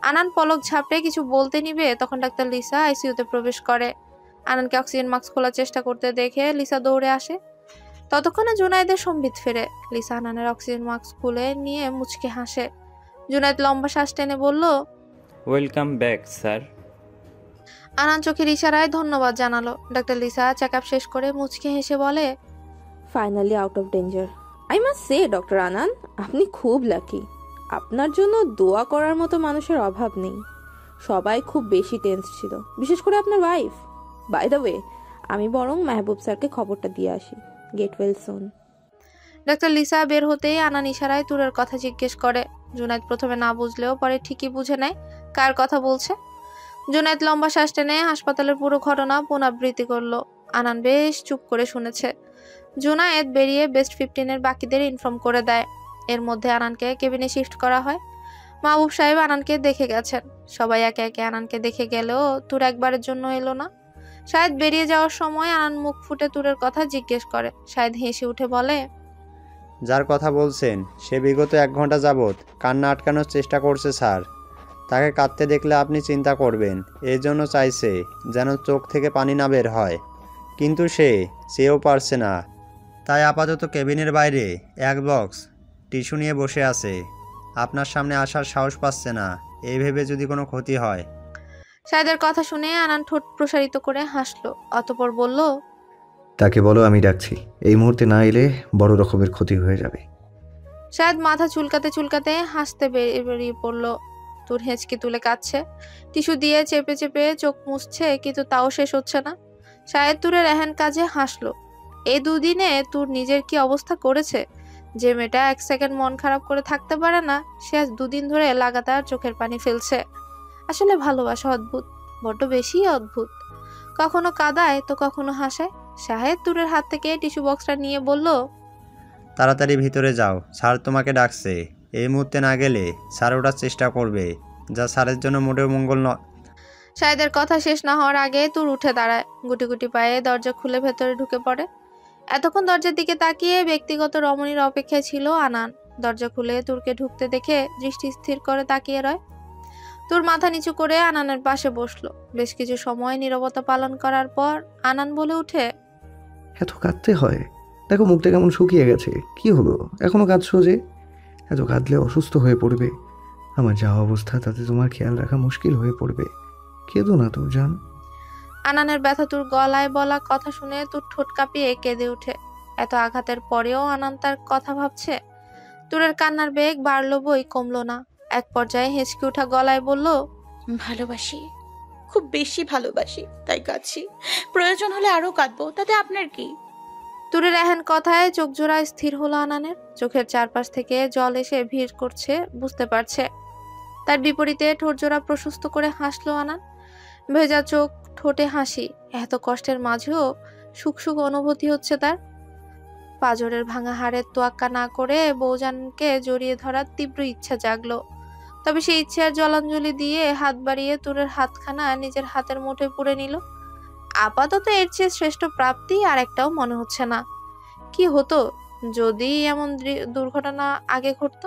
আনান পলক ঝাপড়ে কিছু বলতে নিবে তখন ডাক্তার লিসা আইসিইউতে প্রবেশ করে। আনানকে অক্সিজেন মাস্ক খোলার চেষ্টা করতে দেখে লিসা দৌড়ে আসে। ততক্ষণে জুনায়েদের সম্বিত ফেরে। লিসা আনানের অক্সিজেন মাস্ক খুলে নিয়ে মুচকে হাসে। জুনায়েদ লম্বা শ্বাস টেনে বলল, ওয়েলকাম ব্যাক স্যার। আনান চোখের ইশারায় ধন্যবাদ জানালো। ডাক্তার লিসা চেক আপ শেষ করে মুচকে হেসে বলে, finally out of danger. I must say doctor Anan, আপনি খুব লাকি। আপনার জন্য দোয়া করার মতো মানুষের অভাব নেই। সবাই খুব বেশি টেন্স ছিল, বিশেষ করে আপনার ওয়াইফ। বাই দ্য ওয়ে, আমি বরং মেহবুব স্যারকে খবরটা দিয়ে আসি। Get well soon. Doctor Lisa বের হতেই আনান ইশারায় তুরের কথা জিজ্ঞেস করে। জুনায়েদ প্রথমে না বুঝলেও পরে ঠিকই বুঝে নেয় কার কথা বলছে। জুনায়েদ লম্বা শ্বাস টেনে হাসপাতালের পুরো ঘটনা পুনরাবৃত্তি করলো। আনান বেশ চুপ করে শুনেছে। জুনায়েদ বেরিয়ে বেস্ট 15-এর বাকিদের ইনফর্ম করে দেয়। এর মধ্যে আনানকে কেবিনে শিফট করা হয়। মাহবুব সাহেব আনানকে দেখে গেছেন। সবাই একে একে আনানকে দেখে গেলেও তুর একবারের জন্য এলো না। শাহেদ বেরিয়ে যাওয়ার সময় আনান মুখ ফুটে তুরের কথা জিজ্ঞেস করে। শাহেদ হেসে উঠে বলে, যার কথা বলছেন সে বিগত 1 ঘন্টা যাবৎ কান্না আটকানোর চেষ্টা করছে স্যার। তাকে কাঁদতে দেখলে আপনি চিন্তা করবেন, এই জন্য চাইছে যেন চোখ থেকে পানি না বের হয়, কিন্তু সে চেয়েও পারছে না। তাই আপাতত কেবিনের বাইরে 1 বক্স টিস্যু নিয়ে বসে আছে। আপনার সামনে আসার সাহস পাচ্ছে না, এই ভেবে যদি কোনো ক্ষতি হয়। শাহেদের কথা শুনে আনান ঠোঁট প্রসারিত করে হাসলো। অতঃপর বলল, তাকে বলো আমি ডাকছি। এই মুহূর্তে না এলে বড় রকমের ক্ষতি হয়ে যাবে। শাহেদ মাথা চুলকাতে চুলকাতে হাসতে বেরিয়ে পড়লো। তুর হেঁচকি তুলে কাঁদছে। টিস্যু দিয়ে চেপে চেপে চোখ মুছছে, কিন্তু তাও শেষ হচ্ছে না। শাহেদ তুরের এহেন কাজে হাসলো। এই দুদিনে তুর নিজের কি অবস্থা করেছে। যে মেয়েটা 1 সেকেন্ড মন খারাপ করে থাকতে পারে না, সে আজ 2 দিন ধরে লাগাতার চোখের পানি ফেলছে। আসলে ভালোবাসা অদ্ভুত, বড্ড বেশি অদ্ভুত। কখনো কাঁদায় তো কখনো হাসায়। শাহেদ তুরের হাত থেকে টিস্যু বক্সটা নিয়ে বলল, তাড়াতাড়ি ভিতরে যাও, স্যার তোমাকে ডাকছে। এই মুহূর্তে না গেলে স্যার ওঠার চেষ্টা করবে, যা স্যারের জন্য মোটেও মঙ্গল নয়। শাহেদের কথা শেষ না হওয়ার আগে তুর উঠে দাঁড়ায়। গুটি গুটি পায়ে দরজা খুলে ভেতরে ঢুকে পড়ে। এতক্ষণ দরজার দিকে তাকিয়ে ব্যক্তিগত রমণীর অপেক্ষায় ছিল আনান। দরজা খুলে তুরকে ঢুকতে দেখে দৃষ্টি স্থির করে তাকিয়ে রয়। তুর মাথা নিচু করে আনানের পাশে বসলো। বেশ কিছু সময় নীরবতা পালন করার পর আনান বলে উঠে, এত কাঁদতে হয়? দেখো মুখটা কেমন শুকিয়ে গেছে। কি হলো, এখনো কাঁদছো যে? এত কাঁদলে অসুস্থ হয়ে পড়বে। আমার যা অবস্থা তাতে তোমার খেয়াল রাখা মুশকিল হয়ে পড়বে। কেঁদো না তোর জান। আনানের ব্যথা তুর গলায় বলা কথা শুনে তুর ঠোঁট কাঁপিয়ে কেঁদে উঠে। এত আঘাতের পরেও আনান তার কথা ভাবছে। তুরের কান্নার বেগ বাড়লো বই কমলো না। এক পর্যায়ে হেঁচকে ওঠা গলায় বলল, ভালোবাসি, খুব বেশি ভালোবাসি, তাই কাঁদছি। প্রয়োজন হলে আরো কাঁদবো, তাতে আপনার কি? তুরের এহেন কথায় চোখ জোড়া স্থির হলো আনানের। চোখের চারপাশ থেকে জল এসে ভিড় করছে বুঝতে পারছে। তার বিপরীতে ঠোঁট জোড়া প্রশস্ত করে হাসলো আনান। ভেজা চোখ, ঠোঁটে হাসি। এত কষ্টের মাঝেও সুখ সুখ অনুভূতি হচ্ছে তার। পাঁজরের ভাঙা হাড়ের তোয়াক্কা না করে বউজানকে জড়িয়ে ধরার তীব্র ইচ্ছা জাগলো। তবে সেই ইচ্ছার জলাঞ্জলি দিয়ে হাত বাড়িয়ে তুরের হাতখানা নিজের হাতের মুঠোয় পুরে নিল। আপাতত এর চেয়ে শ্রেষ্ঠ প্রাপ্তি আর একটাও মনে হচ্ছে না। কি হতো যদি এমন দুর্ঘটনা আগে ঘটতো?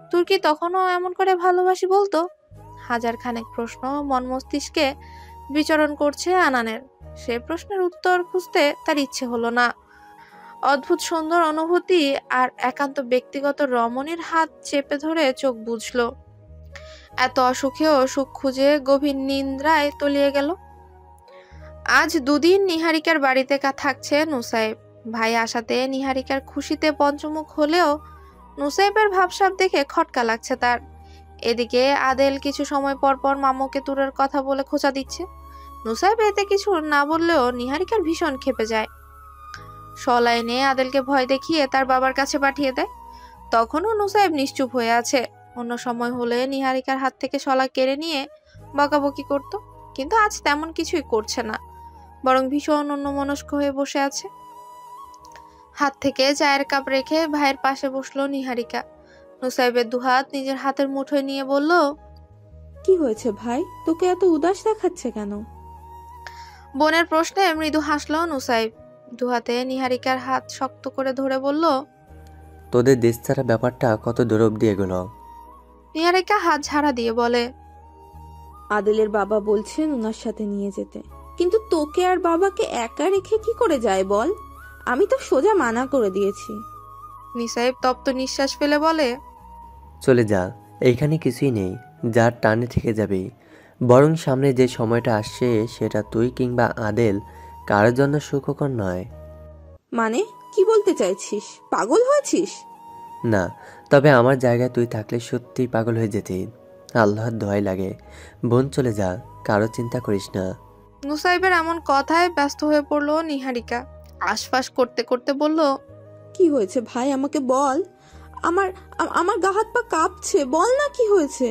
তুর কি তখনও এমন করে ভালোবাসি বলতো? হাজার খানেক প্রশ্ন মন মস্তিষ্কে বিচরণ করছে আনানের। সে প্রশ্নের উত্তর খুঁজতে তার ইচ্ছে হলো না। অদ্ভুত সুন্দর অনুভূতি আর একান্ত ব্যক্তিগত রমণীর হাত চেপে ধরে চোখ বুঝলো। এত অসুখেও সুখ খুঁজে গভীর নিন্দ্রায় তলিয়ে গেল। আজ 2 দিন নিহারিকার বাড়িতে থাকছে নুসাইব। ভাই আসাতে নিহারিকার খুশিতে পঞ্চমুখ হলেও নুসাইবের ভাবসাব দেখে খটকা লাগছে তার। এদিকে আদেল কিছু সময় পর পর মামুকে তুরের কথা বলে খোঁচা দিচ্ছে। নুসাইব এতে কিছু না বললেও নিহারিকার ভীষণ ক্ষেপে যায়। শলা এনে আদেলকে ভয় দেখিয়ে তার বাবার কাছে পাঠিয়ে দেয়। তখনও নুসাইব নিশ্চুপ হয়ে আছে। অন্য সময় হলে নিহারিকার হাত থেকে শলা কেড়ে নিয়ে বকাবকি করত, কিন্তু আজ তেমন কিছুই করছে না, বরং ভীষণ অন্যমনস্ক হয়ে বসে আছে। হাত থেকে চায়ের কাপ রেখে ভাইয়ের পাশে বসলো নিহারিকা। নুসাইবের 2 হাত নিজের হাতের মুঠোয় নিয়ে বলল, কি হয়েছে ভাই, তোকে এত উদাস দেখাচ্ছে কেন? বোনের প্রশ্নে মৃদু হাসলো নুসাইব। 2 হাতে নিহারিকার হাত শক্ত করে ধরে বলল, তোদের দেশ ছাড়া ব্যাপারটা কত দূর অব্দি এগোলো। নিহারিকা হাত ঝাড়া দিয়ে বলে, আদেলের বাবা বলছেন ওনার সাথে নিয়ে যেতে, কিন্তু তোকে আর বাবাকে একা রেখে কি করে যায় বল? আমি তো সোজা মানা করে দিয়েছি। নিসাইব তপ্ত নিঃশ্বাস ফেলে বলে, চলে যা, এইখানে কিছুই নেই যার টানে থেকে যাবে। বরং সামনে যে সময়টা আসছে সেটা তুই কিংবা আদেল কারোর জন্য সুখকর নয়। মানে কি বলতে চাইছিস? পাগল হয়েছিস? না, তবে আমার জায়গায় তুই থাকলে সত্যিই পাগল হয়ে যেতি। আল্লাহর দোয়াই লাগে। বোন চলে যা, কারো চিন্তা করিস না। নুসাইবের এমন কথায় ব্যস্ত হয়ে পড়ল নিহারিকা। আশপাশ করতে করতে বলল, কি হয়েছে ভাই, আমাকে বল। আমার আমার গা হাত পা কাঁপছে, বল না কি হয়েছে।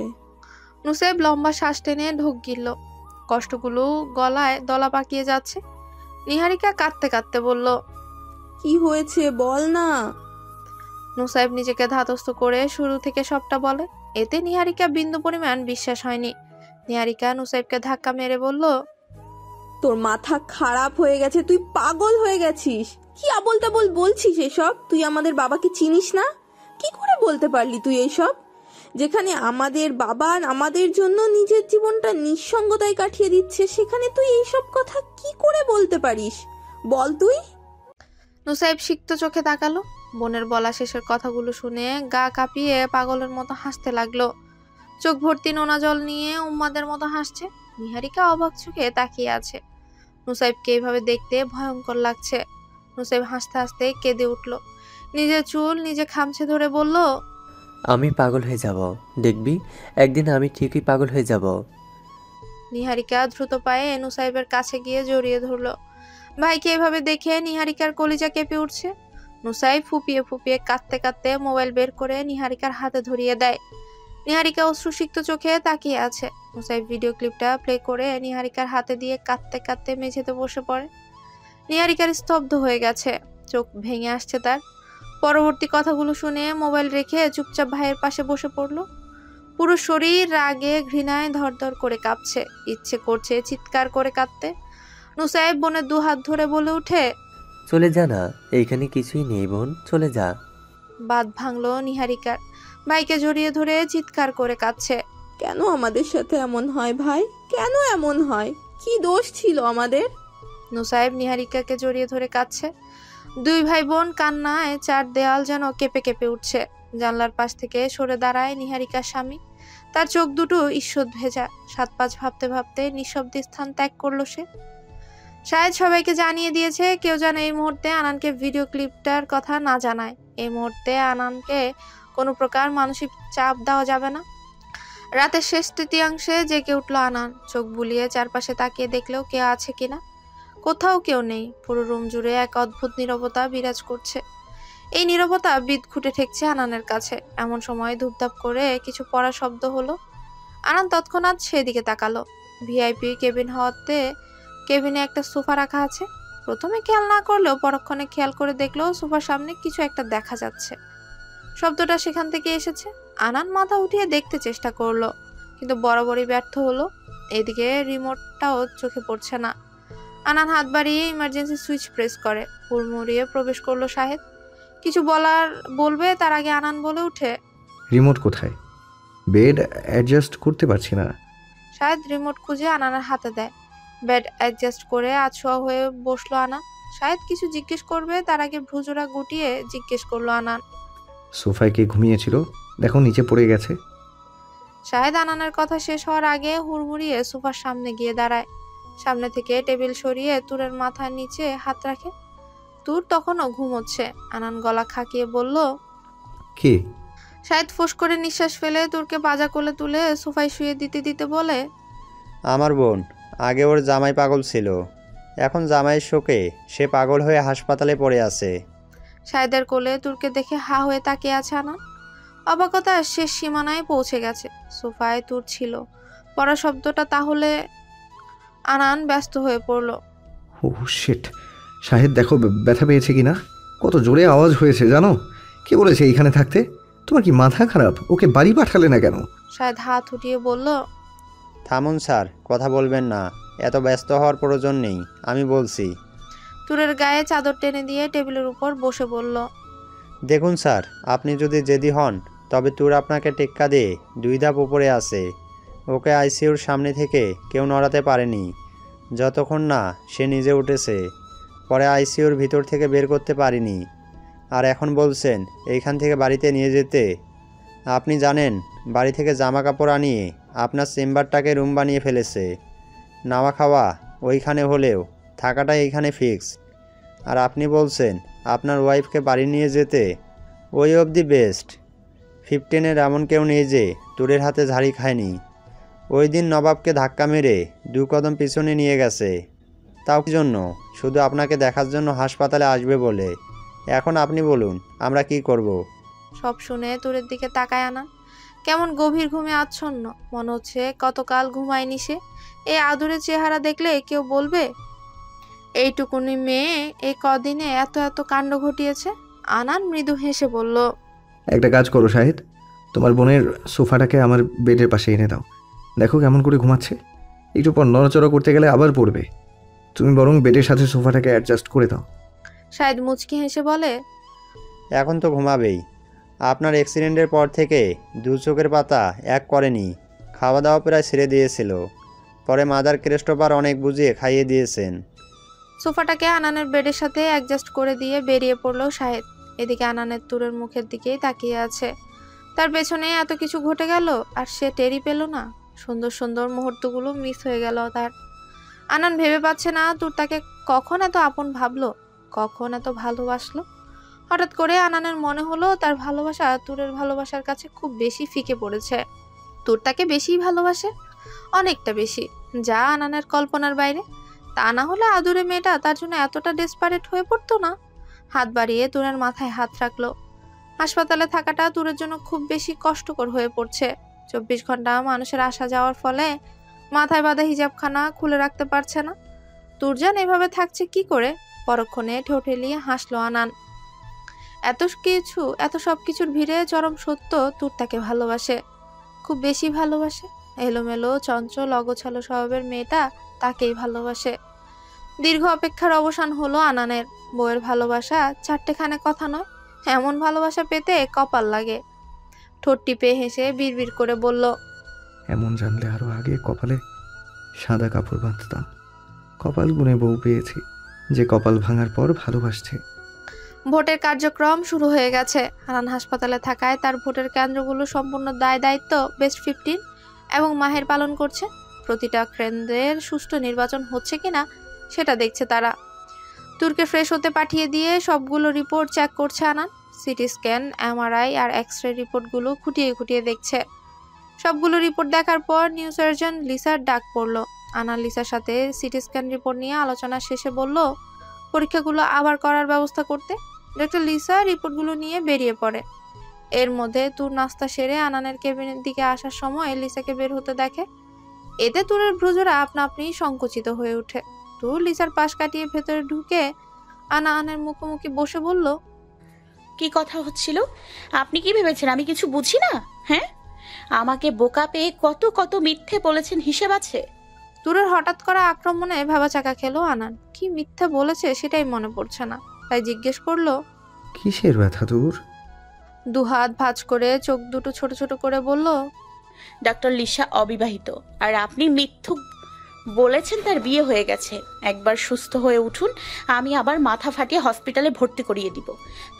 নুসাইব লম্বা শ্বাস টেনে ঢোক গিলল। কষ্টগুলো গলায় দলা পাকিয়ে যাচ্ছে। নিহারিকা কাঁদতে কাঁদতে বলল, কি হয়েছে বল না। নুসাইব নিজেকে ধাতস্থ করে শুরু থেকে সবটা বলে। এতে নিহারিকা বিন্দু পরিমাণ বিশ্বাস হয়নি। নিহারিকা নুসাইবকে ধাক্কা মেরে বলল, তোর মাথা খারাপ হয়ে গেছে, তুই পাগল হয়ে গেছিস। কি আবোল তাবোল বলছিস এসব? তুই আমাদের বাবাকে চিনিস না? কি করে বলতে পারলি তুই এসব? যেখানে আমাদের বাবা আমাদের জন্য নিজের জীবনটা নিঃসঙ্গতায় কাটিয়ে দিচ্ছে, সেখানে তুই এইসব কথা কি করে বলতে পারিস বল তুই? নুসাইব সিক্ত চোখে তাকালো। বোনের বলা শেষের কথাগুলো শুনে গা কাঁপিয়ে পাগলের মতো হাসতে লাগলো। চোখ ভর্তি নোনা জল নিয়ে উম্মাদের মতো হাসছে। নিহারিকা অবাক চোখে তাকিয়ে আছে। নুসাইবকে এইভাবে দেখতে ভয়ঙ্কর লাগছে। নুসাইব হাসতে হাসতে কেঁদে উঠল। নিজের চুল নিজে খামছে ধরে বলল, আমি পাগল হয়ে যাব, দেখবি একদিন আমি ঠিকই পাগল হয়ে যাব। নিহারিকা দ্রুত পায়ে নুসাইবের কাছে গিয়ে জড়িয়ে ধরল। ভাইকে এভাবে দেখে নিহারিকার কলিজা কেঁপে উঠছে। নুসাইব ফুপিয়ে ফুপিয়ে কাঁদতে কাঁদতে মোবাইল বের করে নিহারিকার হাতে ধরিয়ে দেয়। নিহারিকা অশ্রুসিক্ত চোখে তাকিয়ে আছে। নুসাইব ভিডিও ক্লিপটা প্লে করে নিহারিকার হাতে দিয়ে কাঁদতে কাঁদতে মেঝেতে বসে পড়ে। নিহারিকার স্তব্ধ হয়ে গেছে, চোখ ভেঙে আসছে তার। পরবর্তী কথাগুলো শুনে মোবাইল রেখে চুপচাপ ভাইয়ের পাশে বসে পড়ল। পুরো শরীর রাগে ঘৃণায় ধরধর করে কাঁপছে, ইচ্ছে করছে চিৎকার করে কাঁদতে। নুসাইব বোনের দু হাত ধরে বলে উঠে, চলে যা না, এইখানে কিছুই নেই বোন, চলে যা। বাঁধ ভাঙলো নিহারিকার। ভাইকে জড়িয়ে ধরে চিৎকার করে কাঁদছে। কেন আমাদের সাথে এমন হয় ভাই? কেন এমন হয়? কি দোষ ছিল আমাদের? নুসাইব নিহারিকাকে জড়িয়ে ধরে কাঁদছে। দুই ভাই বোন কান্নায় চার দেয়াল যেন কেঁপে কেঁপে উঠছে। জানলার পাশ থেকে সরে দাঁড়ায় নিহারিকার স্বামী। তার চোখ দুটো ঈষৎ ভেজা। 7-5 ভাবতে ভাবতে নিঃশব্দে স্থান ত্যাগ করলো সে। শায়দ সবাইকে জানিয়ে দিয়েছে কেউ যেন এই মুহূর্তে আনানকে ভিডিও ক্লিপটার কথা না জানায়। এই মুহূর্তে আনানকে কোনো প্রকার মানসিক চাপ দেওয়া যাবে না। রাতের শেষ তৃতীয়াংশে জেগে উঠল আনান। চোখ বুলিয়ে চারপাশে তাকিয়ে দেখলেও কেউ আছে কিনা। কোথাও কেউ নেই। পুরো রুম জুড়ে এক অদ্ভুত নীরবতা বিরাজ করছে। এই নীরবতা বিদঘুটে ঠেকছে আনানের কাছে। এমন সময় ধূপধাপ করে কিছু পড়া শব্দ হলো। আনান তৎক্ষণাৎ সেদিকে তাকালো। ভিআইপি কেবিন হওয়াতে কেবিনে একটা সোফা রাখা আছে। প্রথমে খেয়াল না করলেও পরক্ষণে খেয়াল করে দেখলো সোফার সামনে কিছু একটা দেখা যাচ্ছে। শব্দটা সেখান থেকে এসেছে। আনান মাথা উঠিয়ে দেখতে চেষ্টা করলো, কিন্তু বরাবরই ব্যর্থ হলো। এদিকে রিমোটটাও চোখে পড়ছে না। আনান হাত বাড়িয়ে ইমার্জেন্সি সুইচ প্রেস করে। হুড়মুড়িয়ে প্রবেশ করলো শাহেদ। কিছু বলবে তার আগে আনান বলে উঠে, রিমোট কোথায়? বেড অ্যাডজাস্ট করতে পারছি না। শাহেদ রিমোট খুঁজে আনানের হাতে দেয়। বেড অ্যাডজাস্ট করে আছোয়া হয়ে বসলো আনান। শাহেদ কিছু জিজ্ঞেস করবে তার আগে ভ্রুজোড়া গুটিয়ে জিজ্ঞেস করলো আনান, সোফায় কে ঘুমিয়েছিল? দেখো নিচে পড়ে গেছে। শাহেদ আনানের কথা শেষ হওয়ার আগে হুড়মুড়িয়ে সোফার সামনে গিয়ে দাঁড়ায়। সামনে থেকে টেবিল সরিয়ে তুরের মাথার নিচে হাত রাখে। তুর তখনও ঘুমোচ্ছে। আনান গলা খাকিয়ে বলল, কে? শাহেদ ফোঁস করে নিঃশ্বাস ফেলে তুরকে পাজা কোলে তুলে সোফায় শুয়ে দিতে দিতে বলে, আমার বোন। আগে ওর জামাই পাগল ছিল, এখন জামাইয়ের শোকে সে পাগল হয়ে হাসপাতালে পড়ে আছে। শাহেদের কোলে তুরকে দেখে হা হয়ে তাকিয়ে আছে আনান। অবাকতা শেষ সীমানায় পৌঁছে গেছে। সোফায় তুর ছিল। পড়া শব্দটা তাহলে। আনান ব্যস্ত হয়ে পড়ল। ও শিট, শাহেদ দেখো ব্যথা পেয়েছে কিনা। কত জোরে আওয়াজ হয়েছে জানো? কে বলেছে এইখানে থাকতে? তোমার কি মাথা খারাপ? ওকে বাড়ি পাঠালে না কেন? শাহেদ হাত উঠিয়ে বলল, থামুন স্যার, কথা বলবেন না। এত ব্যস্ত হওয়ার প্রয়োজন নেই, আমি বলছি। তুরের গায়ে চাদর টেনে দিয়ে টেবিলের উপর বসে বলল, দেখুন স্যার, আপনি যদি জেদি হন তবে তুর আপনাকে টেক্কা দিয়ে 2 ধাপ উপরে আছে। ওকে আইসিইউর সামনে থেকে কেউ নড়াতে পারেনি যতক্ষণ না সে নিজে উঠেছে। পরে আইসিইউর ভিতর থেকে বের করতে পারিনি। আর এখন বলছেন এইখান থেকে বাড়িতে নিয়ে যেতে। আপনি জানেন বাড়ি থেকে জামা কাপড় আনিয়ে আপনার চেম্বারটাকে রুম বানিয়ে ফেলেছে। নাওয়া খাওয়া ওইখানে হলেও থাকাটা এইখানে ফিক্স। আর আপনি বলছেন আপনার ওয়াইফকে বাড়ি নিয়ে যেতে। ওই অব দি বেস্ট। 15-এর এমন কেউ নেই যে তুরের হাতে ঝাড়ি খায়নি। ওই দিন নবাবকে ধাক্কা মেরে 2 কদম পিছনে নিয়ে গেছে। তাও কি জন্য? শুধু আপনাকে দেখার জন্য হাসপাতালে আসবে বলে। এখন আপনি বলুন আমরা কি করব? সব শুনে তুরের দিকে তাকায় আনান। কেমন গভীর ঘুমে আচ্ছন্ন, মনে হচ্ছে কতকাল ঘুমায়নি সে। এই আদুরে চেহারা দেখলে কেউ বলবে এইটুকুনি মেয়ে এই কদিনে এত এত কাণ্ড ঘটিয়েছে। আনান মৃদু হেসে বলল, একটা কাজ করো শাহিদ, তোমার বোনের সোফাটাকে আমার বেডের পাশে এনে দাও। দেখো কেমন করে ঘুমাচ্ছে। একটু পর নড়াচড়া করতে গেলে আবার পড়বে। তুমি বরং বেডের সাথে সোফাটাকে অ্যাডজাস্ট করে দাও। শায়দ মুচকি হেসে বলে, এখন তো ঘুমাবেই। আপনার অ্যাক্সিডেন্টের পর থেকে 2 চোখের পাতা এক করেনি। খাওয়া দাওয়া প্রায় ছেড়ে দিয়েছিল। পরে মাদার ক্রিস্টোফার অনেক বুঝিয়ে খাইয়ে দিয়েছেন। সোফাটাকে আনানের বেডের সাথে অ্যাডজাস্ট করে দিয়ে বেরিয়ে পড়লো শাহেদ। এদিকে আনানের তুরের মুখের দিকেই তাকিয়ে আছে। তার পেছনে এত কিছু ঘটে গেল আর সে টেরই পেল না। সুন্দর সুন্দর মুহূর্তগুলো মিস হয়ে গেল তার। আনান ভেবে পাচ্ছে না তুর তাকে কখন এত আপন ভাবলো, কখন এত ভালোবাসলো। হঠাৎ করে আনানের মনে হলো তার ভালোবাসা তুরের ভালোবাসার কাছে খুব বেশি ফিকে পড়েছে। তুর তাকে বেশিই ভালোবাসে, অনেকটা বেশি, যা আনানের কল্পনার বাইরে। তা না হলে আদুরে মেয়েটা তার জন্য এতটা ডেসপারেট হয়ে পড়তো না। হাত বাড়িয়ে তুরের মাথায় হাত রাখলো। হাসপাতালে থাকাটা তুরের জন্য খুব বেশি কষ্টকর হয়ে পড়ছে। 24 ঘন্টা মানুষের আসা যাওয়ার ফলে মাথায় বাঁধা হিজাবখানা খুলে রাখতে পারছে না। তুরজান এভাবে থাকছে কি করে? পরক্ষণে ঠোঁটেলিয়ে হাসলো আনান। এত সব কিছুর ভিড়ে চরম সত্য তুর তাকে ভালোবাসে, খুব বেশি ভালোবাসে। এলোমেলো চঞ্চল অগোছালো স্বভাবের মেয়েটা তাকেই ভালোবাসে। দীর্ঘ অপেক্ষার অবসান হলো আনানের। বউয়ের ভালোবাসা 4টেখানে কথা নয়, এমন ভালোবাসা পেতে কপাল লাগে। ঠোঁট টিপে হেসে বিড়বিড় করে বলল, এমন জানলে আরো আগে কপালে সাদা কাপড় বাঁধতাম। কপাল গুনে বউ পেয়েছি যে কপাল ভাঙার পর ভালোবাসছে। ভোটের কার্যক্রম শুরু হয়ে গেছে। আনান হাসপাতালে থাকায় তার ভোটের কেন্দ্রগুলো সম্পূর্ণ দায়িত্ব বেস্ট 15 এবং মাহের পালন করছে। প্রতিটা কেন্দ্রের সুষ্ঠু নির্বাচন হচ্ছে কিনা সেটা দেখছে তারা। তুর্কে ফ্রেশ হতে পাঠিয়ে দিয়ে সবগুলো রিপোর্ট চেক করছে আনান। সিটি স্ক্যান, এমআরআই আর এক্স-রে রিপোর্টগুলো খুঁটিয়ে খুঁটিয়ে দেখছে। সবগুলো রিপোর্ট দেখার পর নিউ সার্জন লিসার ডাক পড়ল। আনান লিসার সাথে সিটি স্ক্যান রিপোর্ট নিয়ে আলোচনা শেষে বলল পরীক্ষাগুলো আবার করার ব্যবস্থা করতে। ডক্টর লিসা রিপোর্টগুলো নিয়ে বেরিয়ে পড়ে। এর মধ্যে তুর নাস্তা সেরে আনানের কেবিনের দিকে আসার সময় লিসাকে বের হতে দেখে। এতে তুরের ভ্রুজোড়া আপনা আপনি সংকুচিত হয়ে ওঠে। তুর লিসার পাশ কাটিয়ে ভেতরে ঢুকে আনানের মুখোমুখি বসে বলল, কি কথা হচ্ছিল? আপনি কি ভেবেছেন আমি কিছু বুঝি না? হ্যাঁ, আমাকে বোকা পেয়ে কত কত মিথ্যে বলেছেন, হিসেব আছে? তুরের হঠাৎ করা আক্রমণে ভাবাচাকা খেলো আনান। কি মিথ্যা বলেছে সেটাই মনে পড়ছে না, তাই জিজ্ঞেস করলো, কিসের ব্যথা তোর? দুহাত ভাঁজ করে চোখ দুটো ছোট ছোট করে বলল, ডক্টর লিসা অবিবাহিত, আর আপনি মিথ্যুক বলেছেন তার বিয়ে হয়ে গেছে। একবার সুস্থ হয়ে উঠুন, আমি আবার মাথা ফাটিয়ে হসপিটালে ভর্তি করিয়ে দিব।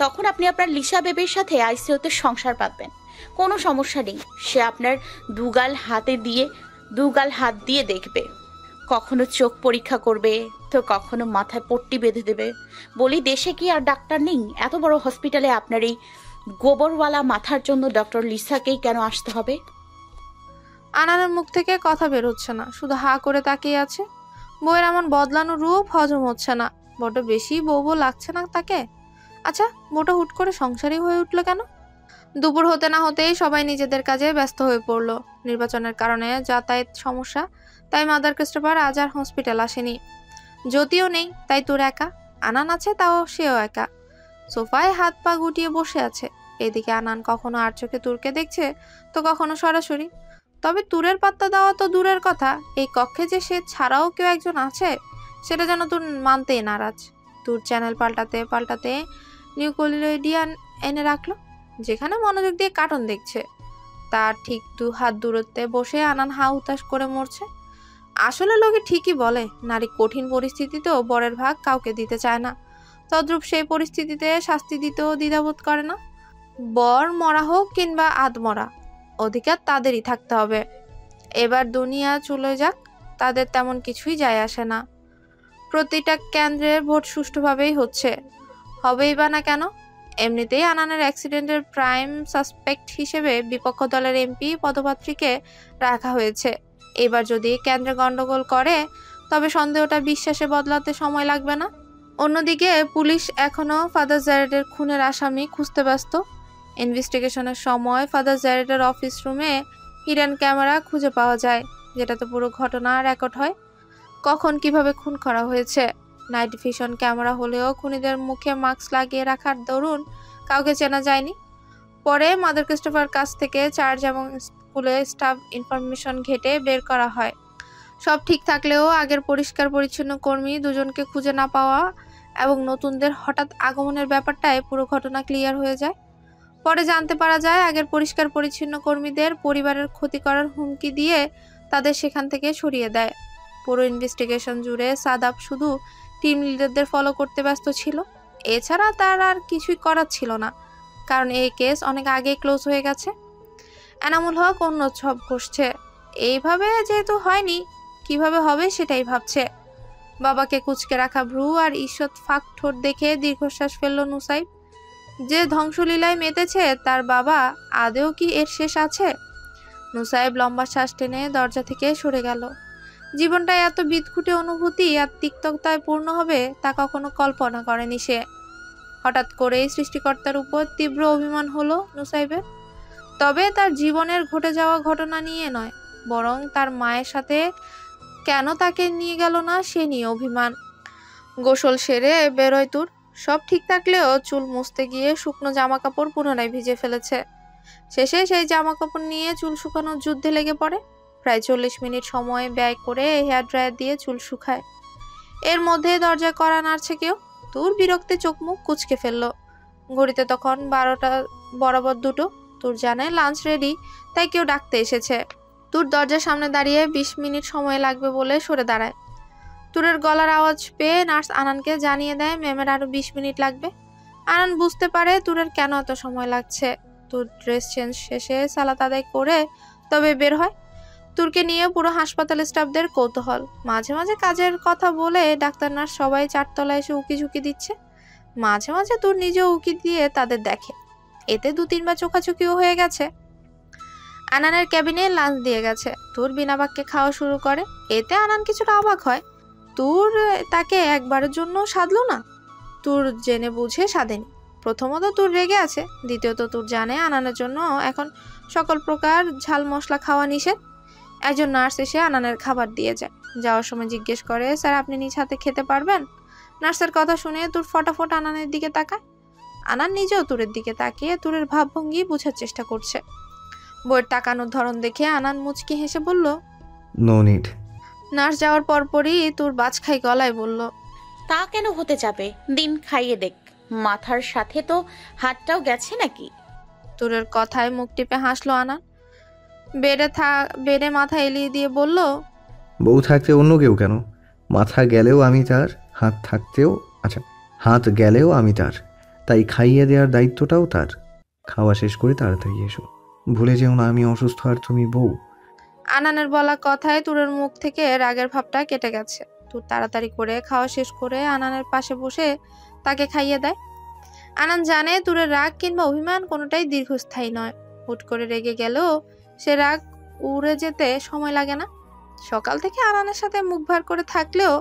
তখন আপনি আপনার লিসা বেবির সাথে আইসিইউতে সংসার পাবেন। কোনো সমস্যা নেই। সে আপনার দুগাল হাত দিয়ে দেখবে, কখনো চোখ পরীক্ষা করবে তো কখনো মাথায় পট্টি বেঁধে দেবে। বলি, দেশে কি আর ডাক্তার নেই? এত বড় হসপিটালে আপনার এই গোবরওয়ালা মাথার জন্য ডক্টর লিসাকেই কেন আসতে হবে? আনানের মুখ থেকে কথা বের হচ্ছে না, শুধু হা করে তাকিয়ে আছে। বউয়ের এমন বদলানো রূপ হজম হচ্ছে না। বড় বেশি বউ লাগছে না তাকে? আচ্ছা, বউটা হুট করে সংসারী হয়ে উঠলো কেন? দুপুর হতে না হতেই সবাই নিজেদের কাজে ব্যস্ত হয়ে পড়লো। নির্বাচনের কারণে যাতায়াত সমস্যা, তাই মাদার ক্রিস্টোফার আজ আর হসপিটাল আসেনি। যদিও নেই, তাই তোর একা। আনান আছে, তাও সেও একা। সোফায় হাত পা গুটিয়ে বসে আছে। এদিকে আনান কখনো আর চোখে তুরকে দেখছে, তো কখনো সরাসরি। তবে তুরের পাত্তা দেওয়া তো দূরের কথা, এই কক্ষে যে সে ছাড়াও কেউ একজন আছে সেটা যেন তুর মানতেই নারাজ। তুর চ্যানেল পাল্টাতে পাল্টাতে নিউক্লিয়েডিয়ান এনে রাখলো, যেখানে মনোযোগ দিয়ে কার্টুন দেখছে। তার ঠিক 2 হাত দূরত্বে বসে আনান হা হুতাশ করে মরছে। আসলে লোকে ঠিকই বলে, নারী কঠিন পরিস্থিতিতেও বরের ভাগ কাউকে দিতে চায় না। তদ্রূপ সেই পরিস্থিতিতে শাস্তি দিতেও দ্বিধাবোধ করে না। বর মরা হোক কিংবা আধমরা, অধিকার তাদেরই থাকতে হবে। এবার দুনিয়া চলে যাক, তাদের তেমন কিছুই যায় আসে না। প্রতিটা কেন্দ্রের ভোট সুষ্ঠুভাবেই হচ্ছে, হবেই বা না কেন। এমনিতেই আনানের অ্যাক্সিডেন্টের প্রাইম সাসপেক্ট হিসেবে বিপক্ষ দলের এমপি পদপ্রার্থীকে রাখা হয়েছে। এবার যদি কেন্দ্রে গন্ডগোল করে, তবে সন্দেহটা বিশ্বাসে বদলাতে সময় লাগবে না। অন্যদিকে পুলিশ এখনও ফাদার জ্যারেডের খুনের আসামি খুঁজতে ব্যস্ত। ইনভেস্টিগেশনের সময় ফাদার জ্যারেডের অফিস রুমে হিডেন ক্যামেরা খুঁজে পাওয়া যায়, যেটাতে পুরো ঘটনা রেকর্ড হয়। কখন কিভাবে খুন করা হয়েছে। নাইট ভিশন ক্যামেরা হলেও খুনিদের মুখে মাস্ক লাগিয়ে রাখার দরুন কাউকে চেনা যায়নি। পরে মাদার ক্রিস্টোফার কাছ থেকে চার্জ এবং স্কুলে স্টাফ ইনফরমেশন ঘেটে বের করা হয়। সব ঠিক থাকলেও আগের পরিষ্কার পরিচ্ছন্ন কর্মী দুজনকে খুঁজে না পাওয়া এবং নতুনদের হঠাৎ আগমনের ব্যাপারটায় পুরো ঘটনা ক্লিয়ার হয়ে যায়। পরে জানতে পারা যায়, আগের পরিষ্কার পরিচ্ছন্ন কর্মীদের পরিবারের ক্ষতি করার হুমকি দিয়ে তাদের সেখান থেকে সরিয়ে দেয়। পুরো ইনভেস্টিগেশন জুড়ে সাদাব শুধু টিম লিডারদের ফলো করতে ব্যস্ত ছিল। এছাড়া তার আর কিছুই করার ছিল না, কারণ এই কেস অনেক আগেই ক্লোজ হয়ে গেছে। এনামুল হক অন্য সব ঘষছে। এইভাবে যেহেতু হয়নি, কিভাবে হবে সেটাই ভাবছে। বাবাকে কুঁচকে রাখা ভ্রু আর ঈষৎ ফাঁক ঠোঁট দেখে দীর্ঘশ্বাস ফেলল নুসাইব। যে ধ্বংসলীলায় মেতেছে তার বাবা, আদেও কি এর শেষ আছে? নুসাইব লম্বা শ্বাস টেনে দরজা থেকে সরে গেল। জীবনটা এত বিদঘুটে অনুভূতি আর তিক্ততায় পূর্ণ হবে তা কখনো কল্পনা করেনি সে। হঠাৎ করেই সৃষ্টিকর্তার উপর তীব্র অভিমান হলো নুসাইবের। তবে তার জীবনের ঘটে যাওয়া ঘটনা নিয়ে নয়, বরং তার মায়ের সাথে কেন তাকে নিয়ে গেল না সে নিয়ে অভিমান। গোসল সেরে বেরোয় তুর। সব ঠিক থাকলেও চুল মুছতে গিয়ে শুকনো জামা কাপড় পুনরায় ভিজে ফেলেছে। শেষে সেই জামা কাপড় নিয়ে চুল শুকানোর যুদ্ধে লেগে পড়ে। প্রায় 40 মিনিট সময় ব্যয় করে হেয়ার ড্রায়ার দিয়ে চুল শুকায়। এর মধ্যে দরজায় কড়া নাড়ছে কেউ। তুর বিরক্তে চোখ মুখ কুঁচকে ফেললো। ঘড়িতে তখন 12টা বরাবর 2টো। তুর জানে লাঞ্চ রেডি, তাই কেউ ডাকতে এসেছে। তুর দরজার সামনে দাঁড়িয়ে 20 মিনিট সময় লাগবে বলে সরে দাঁড়ায়। তুরের গলার আওয়াজ পেয়ে নার্স আনানকে জানিয়ে দেয় ম্যামের আরো 20 মিনিট লাগবে। আনান বুঝতে পারে তুরের কেন এত সময় লাগছে। তুর ড্রেস চেঞ্জ শেষে সালাত আদায় করে তবে বের হয়। তুরকে নিয়ে পুরো হাসপাতাল স্টাফদের কৌতূহল। মাঝে মাঝে কাজের কথা বলে ডাক্তার নার্স সবাই 4তলায় এসে উকি ঝুঁকি দিচ্ছে। মাঝে মাঝে তুর নিজেও উকি দিয়ে তাদের দেখে। এতে 2-3 বার চোখাচোখিও হয়ে গেছে। আনানের ক্যাবিনে লাঞ্চ দিয়ে গেছে। তুর বিনা বাক্যে খাওয়া শুরু করে। এতে আনান কিছুটা অবাক হয়। তুর তাকে একবারের জন্য সাধলো না। তুর জেনে বুঝে সাধেনি। প্রথমত তুর রেগে আছে, দ্বিতীয়ত তুর জানে আনানের জন্য এখন সকল প্রকার ঝাল মশলা খাওয়া নিষেধ। একজন নার্স এসে আনানের খাবার দিয়ে যায়। যাওয়ার সময় জিজ্ঞেস করে, স্যার আপনি নিজ হাতে খেতে পারবেন? নার্সের কথা শুনে তুর ফটাফট আনানের দিকে তাকায়। আনান নিজেও তুরের দিকে তাকিয়ে তুরের ভাবভঙ্গি বোঝার চেষ্টা করছে। বইয়ের তাকানোর ধরন দেখে আনান মুচকি হেসে বলল, নো নিড। নার্স যাওয়ার পরপরই তুর বাজ খাই গলায় বলল, তা কেন হতে যাবে? দিন খাইয়ে দেখ। মাথার সাথে তো হাতটাও গেছে নাকি? তুরের কথায় মুখ টিপে হাসলো আনান। বেডে মাথা এলিয়ে দিয়ে বলল, বউ থাকতে অন্য কেউ কেন? মাথা গেলেও আমি তার, হাত গেলেও আমি তার, তাই খাইয়ে দেওয়ার দায়িত্বটাও তার। খাওয়া শেষ করে তাড়াতাড়ি এসো, ভুলে যেও না আমি অসুস্থ আর তুমি বউ। আনানের বলা কথায় তুরের মুখ থেকে রাগের ভাবটা কেটে গেছে। তুর তাড়াতাড়ি করে খাওয়া শেষ করে আনানের পাশে বসে তাকে খাইয়ে দেয়। আনান জানে তুরের রাগ কিংবা অভিমান কোনোটাই দীর্ঘস্থায়ী নয়। হুট করে রেগে গেলেও সে রাগ উড়ে যেতে সময় লাগে না। সকাল থেকে আনানের সাথে মুখ ভার করে থাকলেও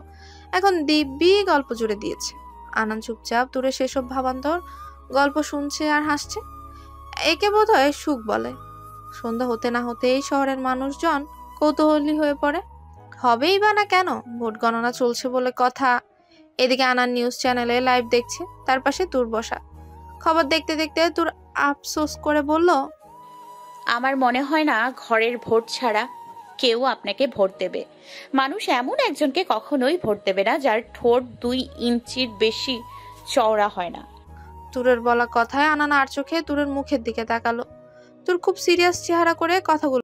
এখন দিব্যি গল্প জুড়ে দিয়েছে। আনান চুপচাপ তুরের সেসব ভাবান্তর গল্প শুনছে আর হাসছে। একে বোধহয় সুখ বলে। সন্ধ্যা হতে না হতেই শহরের মানুষজন কৌতূহলী হয়ে পড়ে। হবেই বা না কেন, ভোট গণনা চলছে বলে কথা। এদিকে আনান নিউজ চ্যানেলে লাইভ দেখছে, তার পাশে তুর বসা। খবর দেখতে দেখতে তুর আফসোস করে বলল, আমার মনে হয় না ঘরের ভোট ছাড়া কেউ আপনাকে ভোট দেবে। মানুষ এমন একজনকে কখনোই ভোট দেবে না যার ঠোঁট 2 ইঞ্চির বেশি চওড়া হয় না। তুরের বলা কথায় আনান আর চোখে তুরের মুখের দিকে তাকালো। তুর খুব সিরিয়াস চেহারা করে কথাগুলো